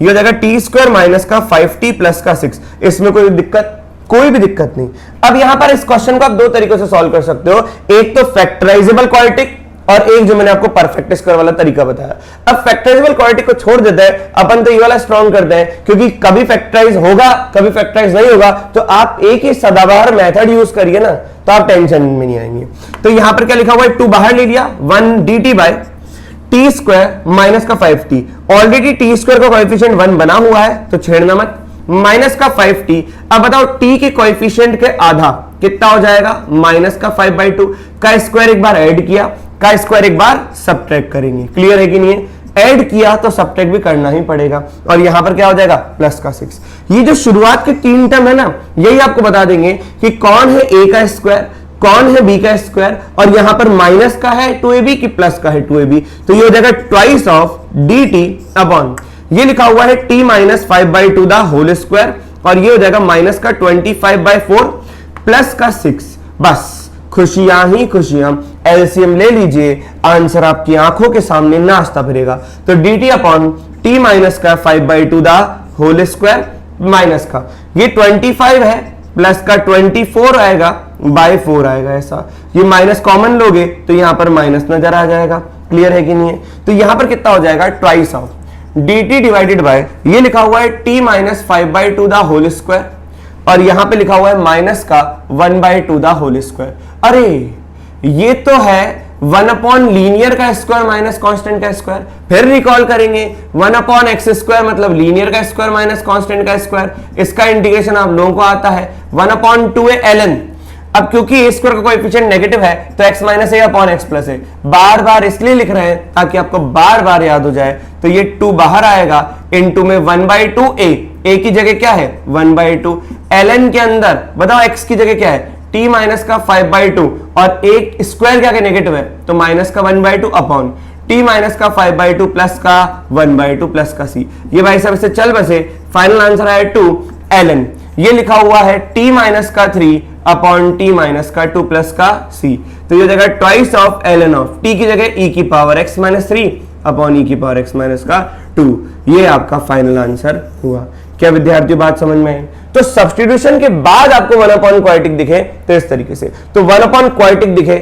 ये हो जाएगा t² माइनस का 5t प्लस का 6। इसमें कोई दिक्कत? कोई भी दिक्कत नहीं। अब यहां पर इस क्वेश्चन को आप 2 तरीकों से सॉल्व कर सकते हो, एक तो फैक्टराइजेबल क्वाड्रेटिक और एक जो मैंने आपको परफेक्ट स्क्वायर वाला तरीका बताया। अब फैक्टराइजेबल क्वाड्रेटिक को छोड़ देते हैं, अपन तो ये वाला स्ट्रॉन्ग करते हैं, क्योंकि कभी फैक्टराइज होगा कभी फैक्टराइज नहीं होगा, तो आप एक ही सदाबहार मेथड यूज करिए ना, तो आप टेंशन में नहीं आएंगे। तो यहां पर क्या लिखा हुआ है? 2 बाहर ले लिया, 1dt बाय t² माइनस का 5t। ऑलरेडी t² का कोएफिशिएंट 1 बना हुआ है तो छेड़ना मत, माइनस का 5t। अब बताओ t के कोएफिशिएंट के आधा कितना हो जाएगा? माइनस का 5/2 का स्क्वायर एक बार ऐड किया, का स्क्वायर एक बार सब्ट्रैक्ट करेंगे। क्लियर है कि नहीं है? ऐड किया तो सब्ट्रैक्ट भी करना ही पड़ेगा। और यहां पर क्या हो जाएगा? प्लस का 6। ये जो शुरुआत के 3 टर्म है ना, यही आपको बता देंगे कि कौन है a का स्क्वायर, कौन है b का स्क्वायर, और यहां पर माइनस का है 2ab की प्लस का है 2ab। तो ये हो जाएगा ट्वाइस ऑफ dt अपॉन, ये लिखा हुआ है t minus 5/2 the whole square, और ये हो जाएगा माइनस का 25/4 प्लस का 6। बस खुशियां ही खुशियां। एलसीएम ले लीजिए, आंसर आपकी आंखों के सामने नाचता फिरेगा। तो dt अपॉन t माइनस का 5/2 द होल स्क्वायर माइनस का, ये 25 है प्लस का 24 आएगा बाय 4 आएगा ऐसा, ये माइनस कॉमन लोगे तो यहां पर माइनस नजर आ जाएगा। क्लियर है कि नहीं है? तो यहां पर कितना हो जाएगा, twice of dt divided by, ये लिखा हुआ है t minus 5/2 the whole square, और यहां पे लिखा हुआ है माइनस का 1/2 द होल स्क्वायर। अरे ये तो है 1 अपॉन लीनियर का स्क्वायर माइनस कांस्टेंट का स्क्वायर। फिर रिकॉल करेंगे 1 अपॉन एक्स स्क्वायर मतलब लीनियर का स्क्वायर माइनस कांस्टेंट का स्क्वायर। इसका इंटीग्रेशन आप लोगों को आता है 1 अपॉन 2a ln। अब क्योंकि a स्क्वायर का कोएफिशिएंट नेगेटिव है तो x minus a upon x plus a, बार बार इसलिए लिख रहे हैं ताकि आपको बार बार याद हो जाए। तो ये 2 बाहर आएगा, इनटू में 1/2a, a की जगह क्या है 1/2, ln के अंदर बताओ x की जगह क्या है t माइनस का 5/2, और एक स्क्वायर क्या नेगेटिव है तो माइनस का 1/2 अपॉन t माइनस का 5/2 प्लस का 1/2 प्लस का c। ये भाई साहब इससे चल बसे, फाइनल आंसर आया 2 ln। ये लिखा हुआ है t माइनस का 3 अपॉन t माइनस का 2 प्लस का c। तो ये जगह twice of ln of t की जगह e की power x minus 3 upon e की पावर x माइनस का 2। ये आपका फाइनल आंसर हुआ। क्या विद्यार्थियों बात समझ में आई? तो सब्स्टिट्यूशन के बाद आपको 1 अपॉन क्वाड्रेटिक दिखे तो इस तरीके से, तो 1 अपॉन क्वाड्रेटिक दिखे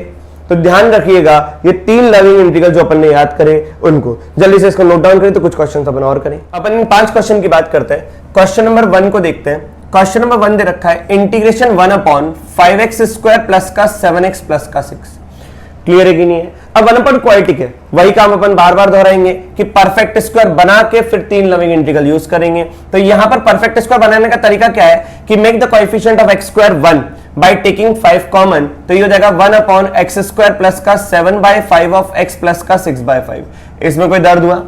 तो ध्यान रखिएगा ये 3 लविंग इंटीग्रल जो अपन ने याद करे उनको जल्दी से इसको नोट डाउन करें। तो कुछ क्वेश्चन अपन और करें, अपन इन 5 क्वेश्चन की बात करते हैं। क्वेश्चन नंबर 1 को देखते हैं। क्वेश्चन नंबर 1 दे रखा है integration 1 upon 5x square plus का 7x प्लस का 6। क्लियर है कि नहीं है? अब 1 अपॉन क्वाड्रेटिक है, वही काम अपन बार बार दोहराएंगे कि परफेक्ट स्क्वायर बना के फिर 3 लविंग इंटीग्रल यूज करेंगे। तो यहां पर परफेक्ट स्क्वायर बनाने का तरीका क्या है कि make the coefficient of x square 1 by taking 5 common. तो ये हो जाएगा 1 अपॉन x स्क्वायर प्लस का 7/5 ऑफ x प्लस का 6/5। इसमें कोई दर्द हुआ?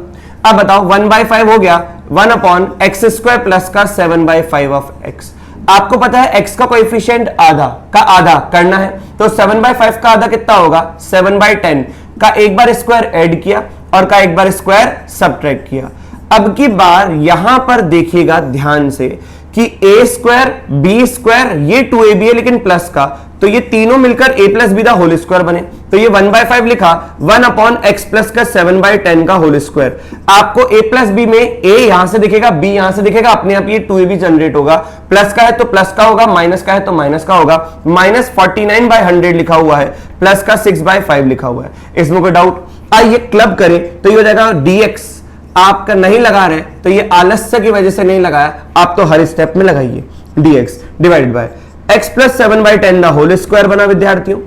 अब बताओ 1/5 हो गया 1 अपॉन x स्क्वायर प्लस का 7/5 ऑफ x। आपको पता है x का कोएफिशिएंट आधा का आधा करना है, तो 7/5 का आधा कितना होगा 7/10 का एक बार स्क्वायर ऐड किया और का एक बार स्क्वायर सब्ट्रैक्ट किया। अब की बार यहां पर देखिएगा ध्यान से कि a स्क्वायर b स्क्वायर ये 2ab है लेकिन प्लस का, तो ये तीनों मिलकर a प्लस बी दा होल स्क्वायर बने। तो ये 1/5 लिखा 1 अपॉन x प्लस का 7/10 का होल स्क्वायर। आपको a प्लस बी में a यहां से दिखेगा b यहां से दिखेगा, अपने आप ये 2ab जनरेट होगा। प्लस का है तो प्लस का होगा, माइनस का है तो माइनस का होगा। माइनस 49/100 लिखा हुआ है, प्लस का 6/5 लिखा हुआ है। इसमें कोई डाउट? आइए क्लब करें तो ये हो जाएगा dx। आपका नहीं लगा रहे तो ये आलस्य की वजह से नहीं लगाया, आप तो हर स्टेप में लगाइए dx divided by x plus 7/10 the whole square बना विद्यार्थियों।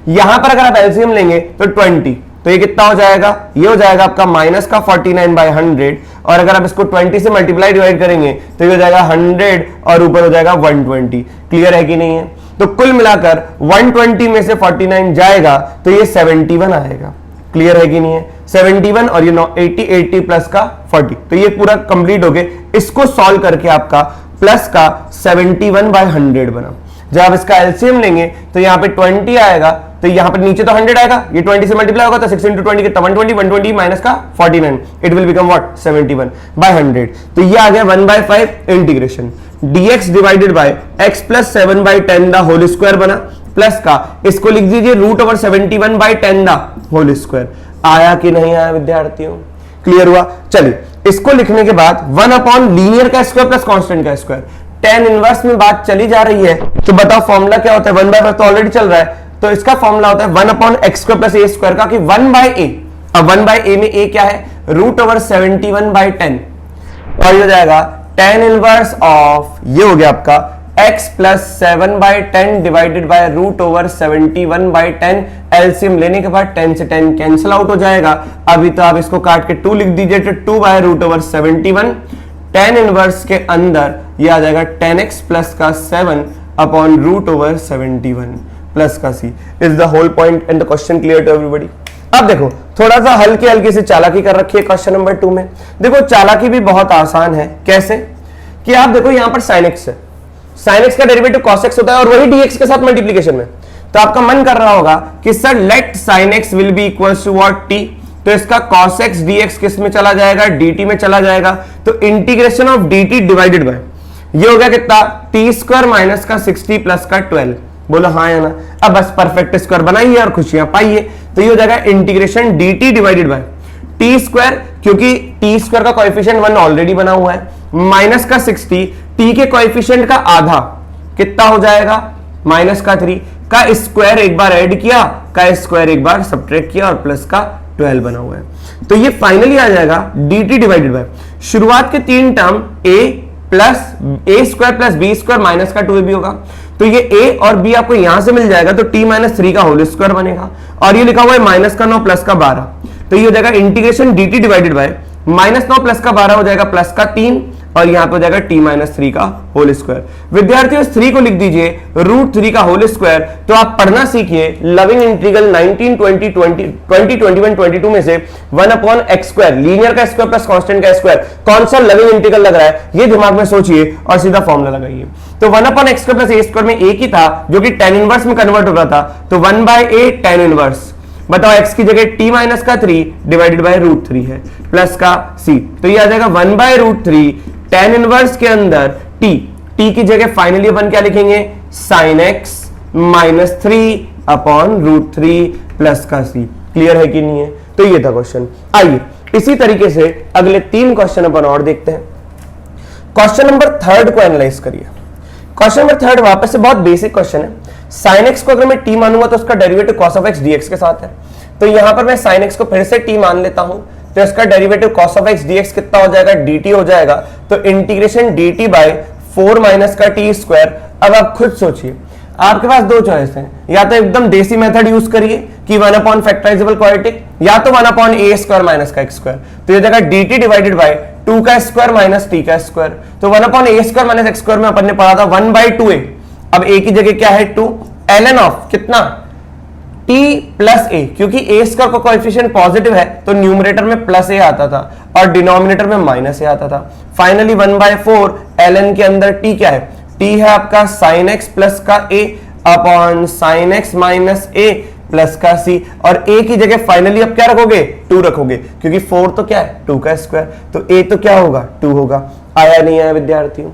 यहां पर अगर आप एलसीएम लेंगे तो 20, तो ये कितना हो जाएगा, ये हो जाएगा आपका माइनस का 49/100, और अगर आप इसको 20 से मल्टीप्लाई डिवाइड करेंगे तो ये हो जाएगा 100 और ऊपर हो जाएगा 120। क्लियर है कि नहीं है? तो कुल मिलाकर 120 में से 49 जाएगा तो ये 71 आएगा। क्लियर है कि नहीं है? 71 और ये 80 प्लस का 40, तो ये पूरा कंप्लीट हो गए। इसको सॉल्व करके आपका प्लस का 71/100 बना। जब आप इसका एलसीएम लेंगे तो यहाँ पे 20 आएगा, तो यहाँ पे नीचे तो 100 आएगा, ये 20 से मल्टीप्लाई होगा तो 6 × 20 कितना 120 माइनस का 49, इट विल बिकम व्हाट 71/100। तो ये आ गया 1/5 integration dx divided by x plus 7/10 the whole square बना, प्लस का इसको लिख दीजिए √71/10 द होल स्क्वायर। आया कि नहीं आया विद्यार्थियों? क्लियर हुआ? चलिए इसको लिखने के बाद 1 अपॉन लीनियर का स्क्वायर प्लस कांस्टेंट का स्क्वायर, tan इनवर्स में बात चली जा रही है, तो बताओ फॉर्मूला क्या होता है? 1/5 तो ऑलरेडी चल रहा है, तो इसका फॉर्मूला होता है 1 upon x square plus A square का कि 1/a। अब 1/a में a क्या है √71/10, और ये हो जाएगा tan इनवर्स ऑफ, ये हो गया आपका x plus 7/10 divided by √71/10। LCM लेने के बाद 10 से 10 कैंसिल आउट हो जाएगा। अभी तो आप इसको काट के 2 लिख दीजिए, तो 2/√71 tan इनवर्स के अंदर ये आ जाएगा 10x प्लस का 7 अपॉन √71 प्लस का c is the whole point and the question clear to everybody. अब देखो थोड़ा सा हल्की हल्की से चालाकी कर रखी है क्वेश्चन नंबर 2 में। देखो चालाकी भी बहुत आसान है। कैसे कि आप देखो यहां पर sin x है, sin x का डेरिवेटिव cos x होता है और वही dx के साथ मल्टीप्लीकेशन में, तो आपका मन कर रहा होगा कि sir let sin x will be equals to what t, तो इसका cos x dx किस में चला जाएगा dt में चला जाएगा। तो integration of dt divided by ये हो गया कितना t स्क्वायर माइनस का 60 प्लस का 12। बोलो हाँ या ना? अब बस परफेक्ट स्क्वायर बनाइए और खुशियां पाइए। तो ये हो जाएगा integration dt divided bye T square, क्योंकि टी स्क्वायर का कोएफिशिएंट 1 ऑलरेडी बना हुआ है, माइनस का 60 टी के कोएफिशिएंट का आधा कितना हो जाएगा, माइनस का 3 का स्क्वायर एक बार ऐड किया, का स्क्वायर एक बार सब्ट्रैक्ट किया और प्लस का 12 बना हुआ है। तो ये फाइनली आ जाएगा dt डिवाइडेड बाय शुरुआत के 3 term a plus A square plus B square minus का 2ab होगा। तो ये a और b आपको यहां से मिल जाएगा, तो t माइनस 3 का होल स्क्वायर बनेगा और ये लिखा हुआ है माइनस का 9 प्लस का 12। तो ये हो जाएगा integration dt divided bye minus 9 plus का 12 हो जाएगा प्लस का 3 और यहां पे हो जाएगा t माइनस 3 का होल स्क्वायर। विद्यार्थियों इस 3 को लिख दीजिए रूट 3 का होल स्क्वायर। तो आप पढ़ना सीखिए लविंग इंटीग्रल 19 20 20 21 22 में से 1 अपॉन एक्स स्क्वायर, लीनियर का स्क्वायर प्लस कांस्टेंट का स्क्वायर, कौन सा लविंग इंटीग्रल लग रहा है ये दिमाग में सोचिए और सीधा फॉर्मूला लगाइए। तो 1 upon x square plus A square में एक ही था जो कि tan इनवर्स में कन्वर्ट हो रहा था, तो 1 बाय ए tan इनवर्स। बताओ x की जगह t माइनस का 3 डिवाइडेड बाय रूट 3 है प्लस का c, तो ये आ जाएगा 1 बाय रूट 3 tan इनवर्स के अंदर t की जगह फाइनली अपन क्या लिखेंगे sin x minus 3 upon root 3 plus का c। क्लियर है कि नहीं है? तो ये था क्वेश्चन। आइए इसी तरीके से अगले 3 क्वेश्चन अपन और देखते हैं। क्वेश्चन नंबर 3 को एनालाइज करिए। क्वेश्चन नंबर 3 वापस से बहुत बेसिक क्वेश्चन है। sin x को अगर मैं t मानूंगा तो उसका derivative cos of x dx के साथ है, तो यहां पर मैं sin x को फिर से t मान लेता हूं, तो इसका derivative cos of x dx कितना हो जाएगा, dt हो जाएगा। तो इंटीग्रेशन dt बाय 4 माइनस का t स्क्वायर। अब आप खुद सोचिए, आपके पास 2 चॉइस हैं, या तो एकदम देसी मेथड यूज करिए कि 1 अपॉन फैक्टराइजेबल क्वाड्रेटिक, या तो 1 अपॉन ए स्क्वायर माइनस का x स्क्वायर। तो ये जाएगा dt डिवाइडेड बाय 2 का स्क्वायर माइनस t का स्क्वायर। तो 1 upon a square minus x square में अपन ने पढ़ा था 1 बाय 2a। अब a की जगह क्या है 2, ln ऑफ कितना t प्लस a, क्योंकि a स्क्वायर का कोएफिशिएंट पॉजिटिव है तो न्यूमरेटर में प्लस a आता था और डिनोमिनेटर में माइनस a आता था। फाइनली 1 बाय 4 ln के अंदर t क्या है, t है आपका sin x प्लस का a upon sin x minus a plus का c, और a की जगह फाइनली अब क्या रखोगे 2 रखोगे, क्योंकि 4 तो क्या है 2 का स्क्वायर, तो a तो क्या होगा 2 होगा। आया नहीं आया विद्यार्थियों?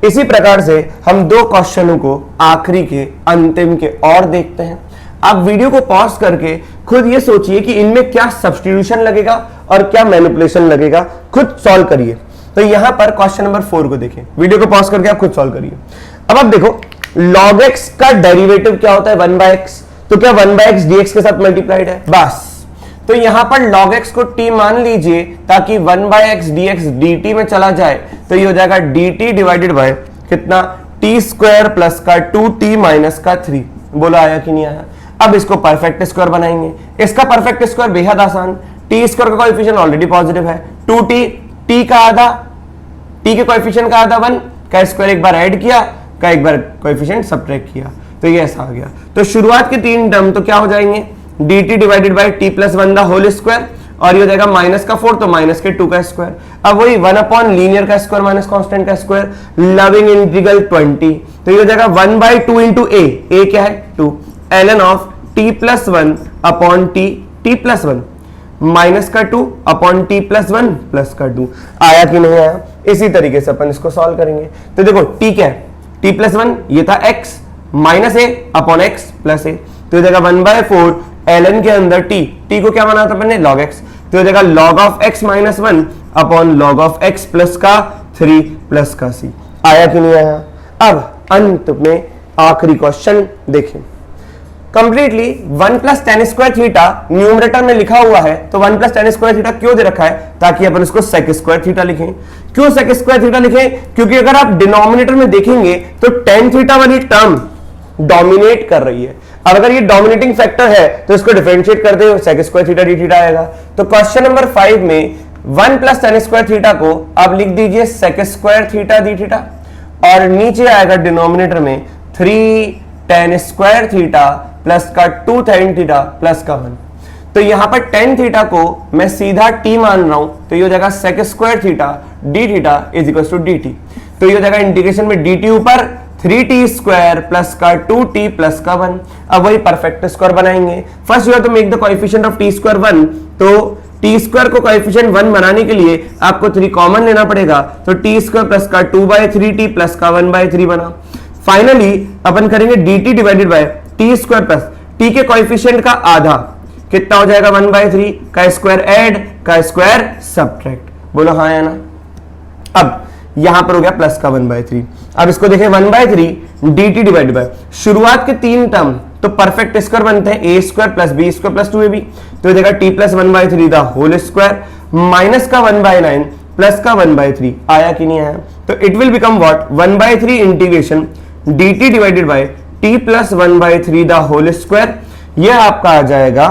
इसी प्रकार से हम 2 क्वेश्चनों को आखिरी के अंतिम के और देखते हैं। आप वीडियो को पॉज करके खुद ये सोचिए कि इनमें क्या सब्स्टिट्यूशन लगेगा और क्या मैनिपुलेशन लगेगा, खुद सॉल्व करिए। तो यहां पर क्वेश्चन नंबर 4 को देखें, वीडियो को पॉज करके आप खुद सॉल्व करिए। अब आप देखो log x का डेरिवेटिव क्या होता है 1 बाय x, तो क्या 1 बाय x dx के साथ मल्टीप्लाइड है बस। तो यहां पर log x को t मान लीजिए ताकि 1 बाय x dx dt में चला जाए, तो ये हो जाएगा dt डिवाइडेड बाय कितना t स्क्वायर प्लस का 2t माइनस का 3। बोला आया कि नहीं आया? अब इसको परफेक्ट स्क्वायर बनाएंगे। इसका परफेक्ट स्क्वायर बेहद आसान, t स्क्वायर का कोएफिशिएंट ऑलरेडी पॉजिटिव है, 2t, t का आधा, t के कोएफिशिएंट का आधा 1 का स्क्वायर एक बार ऐड किया, का एक बार कोएफिशिएंट सब्ट्रैक्ट किया, तो ये ऐसा आ गया। तो शुरुआत के 3 टर्म तो क्या हो जाएंगे, dt divided by t plus 1 the whole square, और ये हो जाएगा माइनस का 4 तो माइनस के 2 का स्क्वायर। अब वही 1 अपॉन लीनियर का स्क्वायर माइनस कांस्टेंट का स्क्वायर, लविंग इंटीग्रल 20, तो ये हो जाएगा 1 बाय 2 इंटू a क्या है 2, ln of t plus 1 upon t plus 1 minus का 2 अपॉन t प्लस 1 प्लस का 2। आया कि नहीं आया? इसी तरीके से अपन इसको सॉल्व करेंगे। तो देखो t क्या है, t प्लस 1 ये था x minus a upon x plus a, तो ये जाएगा 1 बाय 4 ln के अंदर t को क्या बना था अपन ने log x, तो ये जाएगा log of x minus 1 upon log of x plus का 3 प्लस का c। आया कि नहीं आया? अब अंत में आखिरी क्वेश्चन देखें। Completely 1 plus tan square theta numerator में लिखा हुआ है, तो 1 प्लस टेन स्क्वायर थीटा क्यों दे रखा है, ताकि अपन इसको सेक स्क्वायर थीटा लिखें। क्यों सेक स्क्वायर थीटा लिखें? क्योंकि अगर आप डिनोमिनेटर में देखेंगे तो टेन थीटा वाली टर्म डोमिनेट कर रही है। अब अगर ये डोमिनेटिंग फैक्टर है तो इसको डिफरेंशिएट करते हुए sec square theta D theta आएगा। तो क्वेश्चन नंबर 5 में 1 प्लस टेन स्क्वायर थीटा को आप लिख दीजिए सेक स्क्वायर थीटा दी थीटा, और नीचे आएगा डिनोमिनेटर में 3 टेन स्क्वायर थीटा प्लस का 2 टेन थीटा प्लस का 1। तो यहां पर टेन थीटा को मैं सीधा t मान रहा हूं, तो ये हो जाएगा sec square theta D theta is equal to dt। तो ये हो जाएगा इंटीग्रेशन में dt ऊपर 3t स्क्वायर प्लस का 2t प्लस का 1। अब वही परफेक्ट स्क्वायर बनाएंगे। First you have to make the coefficient of t square 1, तो t स्क्वायर को कोएफिशिएंट 1 बनाने के लिए आपको 3 कॉमन लेना पड़ेगा, तो t स्क्वायर प्लस का 2/3t प्लस का 1/3 बना। फाइनली अपन करेंगे dt divided by t square plus t के कोएफिशिएंट का आधा कितना हो जाएगा 1/3 का स्क्वायर ऐड का स्क्वायर सब्ट्रैक्ट। बोलो हाँ या ना? अब यहां पर हो गया प्लस का 1/3। अब इसको देखें 1/3 dt डिवाइड बाय शुरुआत के 3 टर्म तो परफेक्ट स्क्वायर बनते हैं, a square plus b square plus 2ab, तो देखा t plus 1/3 the whole square minus का 1/9 प्लस का 1/3 आया कि नहीं आया, तो it will become what 1/3 integration dt divided by t plus 1/3 the whole square, यह आपका आ जाएगा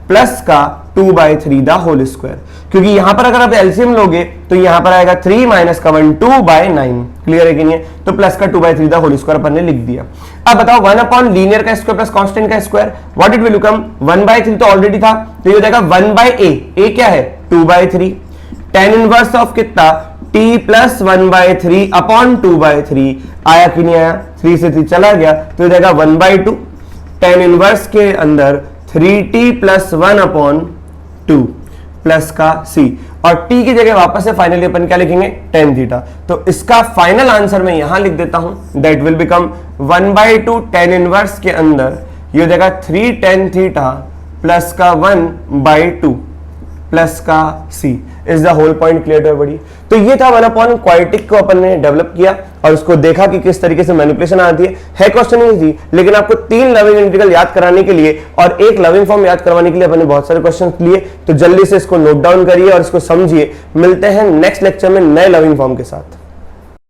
प्लस का 2/3 द होल स्क्वायर, क्योंकि यहां पर अगर आप एलसीएम लोगे तो यहां पर आएगा 3 माइनस का 1 2/9, क्लियर है कि नहीं है, तो प्लस का 2/3 द होल स्क्वायर अपन ने लिख दिया। अब बताओ 1 अपॉन लीनियर का स्क्वायर प्लस कांस्टेंट का square, what it will become 1/3 तो ऑलरेडी था, तो ये हो जाएगा 1/a क्या है 2/3, tan इनवर्स ऑफ कितना t प्लस 1/3 अपॉन 2/3 आया कि नहीं आया, 3 से 3 चला गया, तो हो जाएगा 1/2 tan इनवर्स के अंदर 3t प्लस 1 अपॉन 2 प्लस का c, और t की जगह वापस से फाइनली अपन क्या लिखेंगे tan थीटा, तो इसका फाइनल आंसर मैं यहां लिख देता हूं, that will become 1/2 tan inverse के अंदर ये हो जाएगा 3 tan थीटा प्लस का 1/2 प्लस का c is the whole point, clear to everybody. तो ये था 1 अपॉन क्वाड्रेटिक को अपन ने डेवलप किया और उसको देखा कि किस तरीके से मैनिपुलेशन आती है क्वेश्चन इजी, लेकिन आपको 3 लविंग इंटीग्रल याद कराने के लिए और एक लविंग फॉर्म याद करवाने के लिए अपन ने बहुत सारे क्वेश्चन लिए, तो जल्दी से इसको नोट डाउन करिए और इसको समझिए। मिलते हैं नेक्स्ट लेक्चर में नए लविंग फॉर्म के साथ।